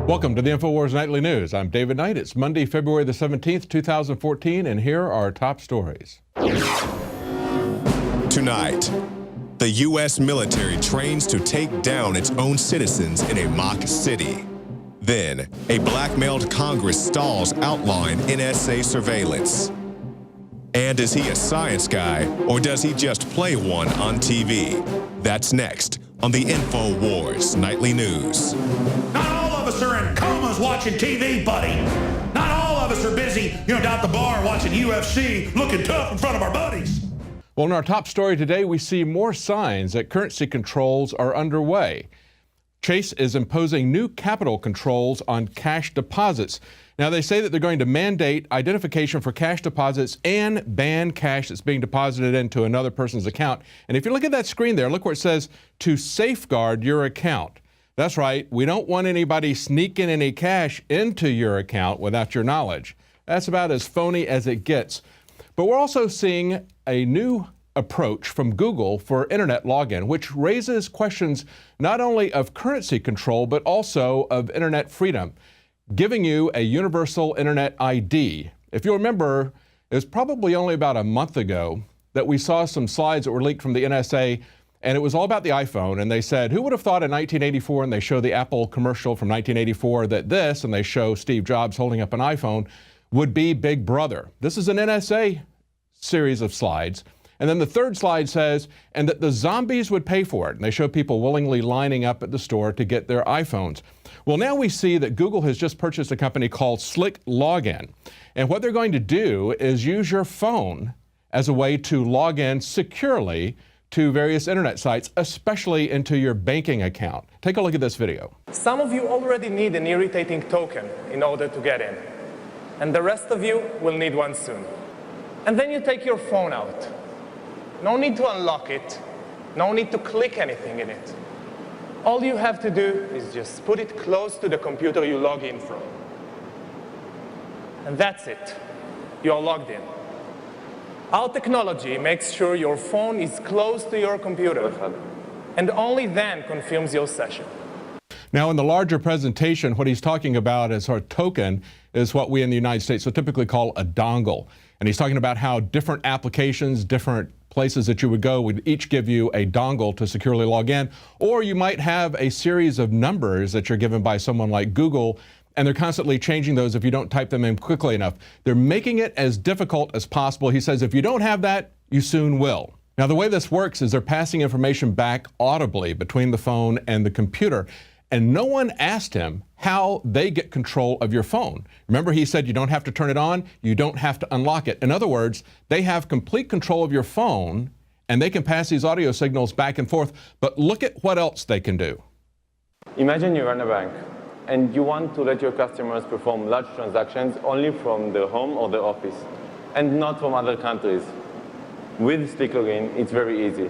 Welcome to the InfoWars Nightly News. I'm David Knight. It's Monday, February the 17th, 2014, and here are our top stories. Tonight, the U.S. military trains to take down its own citizens in a mock city. Then, a blackmailed Congress stalls outline NSA surveillance. And is he a science guy, or does he just play one on TV? That's next on the InfoWars Nightly News. Not all of us are in comas watching TV, buddy. Not all of us are busy, down at the bar watching UFC, looking tough in front of our buddies. Well, in our top story today, we see more signs that currency controls are underway. Chase is imposing new capital controls on cash deposits. Now, they say that they're going to mandate identification for cash deposits and ban cash that's being deposited into another person's account. And if you look at that screen there, look where it says to safeguard your account. That's right. We don't want anybody sneaking any cash into your account without your knowledge. That's about as phony as it gets. But we're also seeing a new approach from Google for internet login, which raises questions not only of currency control, but also of internet freedom, giving you a universal internet ID. If you remember, it was probably only about a month ago that we saw some slides that were leaked from the NSA, and it was all about the iPhone. And they said, who would have thought in 1984, and they show the Apple commercial from 1984, that this, and they show Steve Jobs holding up an iPhone, would be Big Brother. This is an NSA series of slides. And then the third slide says, and that the zombies would pay for it. And they show people willingly lining up at the store to get their iPhones. Well, now we see that Google has just purchased a company called Slick Login. And what they're going to do is use your phone as a way to log in securely to various internet sites, especially into your banking account. Take a look at this video. Some of you already need an irritating token in order to get in. And the rest of you will need one soon. And then you take your phone out. No need to unlock it. No need to click anything in it. All you have to do is just put it close to the computer you log in from. And that's it. You're logged in. Our technology makes sure your phone is close to your computer, and only then confirms your session. Now, in the larger presentation, what he's talking about as our token is what we in the United States would typically call a dongle. And he's talking about how different applications, different places that you would go would each give you a dongle to securely log in, or you might have a series of numbers that you're given by someone like Google, and they're constantly changing those if you don't type them in quickly enough. They're making it as difficult as possible. He says if you don't have that, you soon will. Now, the way this works is they're passing information back audibly between the phone and the computer, and no one asked him how they get control of your phone. Remember, he said you don't have to turn it on, you don't have to unlock it. In other words, they have complete control of your phone, and they can pass these audio signals back and forth. But look at what else they can do. Imagine you run a bank, and you want to let your customers perform large transactions only from their home or their office, and not from other countries. With Slick Login, it's very easy.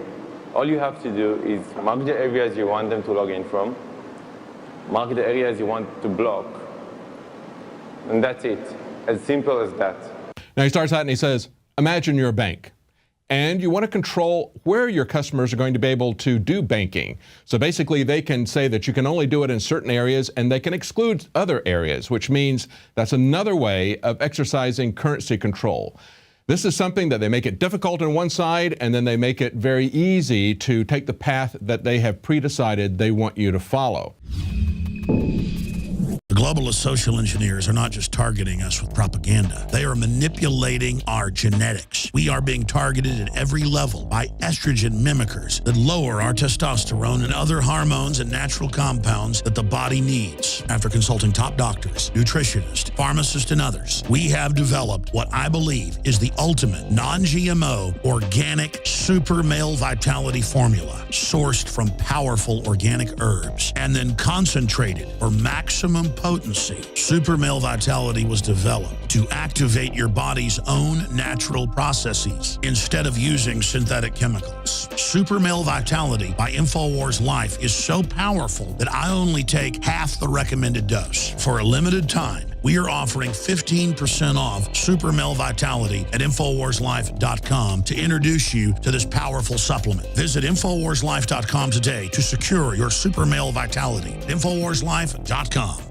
All you have to do is mark the areas you want them to log in from, mark the areas you want to block, and that's it. As simple as that. Now he starts out and he says, imagine you're a bank, and you want to control where your customers are going to be able to do banking. So basically they can say that you can only do it in certain areas, and they can exclude other areas, which means that's another way of exercising currency control. This is something that they make it difficult on one side, and then they make it very easy to take the path that they have pre-decided they want you to follow. The globalist social engineers are not just targeting us with propaganda. They are manipulating our genetics. We are being targeted at every level by estrogen mimickers that lower our testosterone and other hormones and natural compounds that the body needs. After consulting top doctors, nutritionists, pharmacists, and others, we have developed what I believe is the ultimate non-GMO organic super male vitality formula sourced from powerful organic herbs and then concentrated for maximum potency. Super Male Vitality was developed to activate your body's own natural processes instead of using synthetic chemicals. Super Male Vitality by InfoWars Life is so powerful that I only take half the recommended dose. For a limited time, we are offering 15% off Super Male Vitality at InfoWarsLife.com to introduce you to this powerful supplement. Visit InfoWarsLife.com today to secure your Super Male Vitality. InfoWarsLife.com.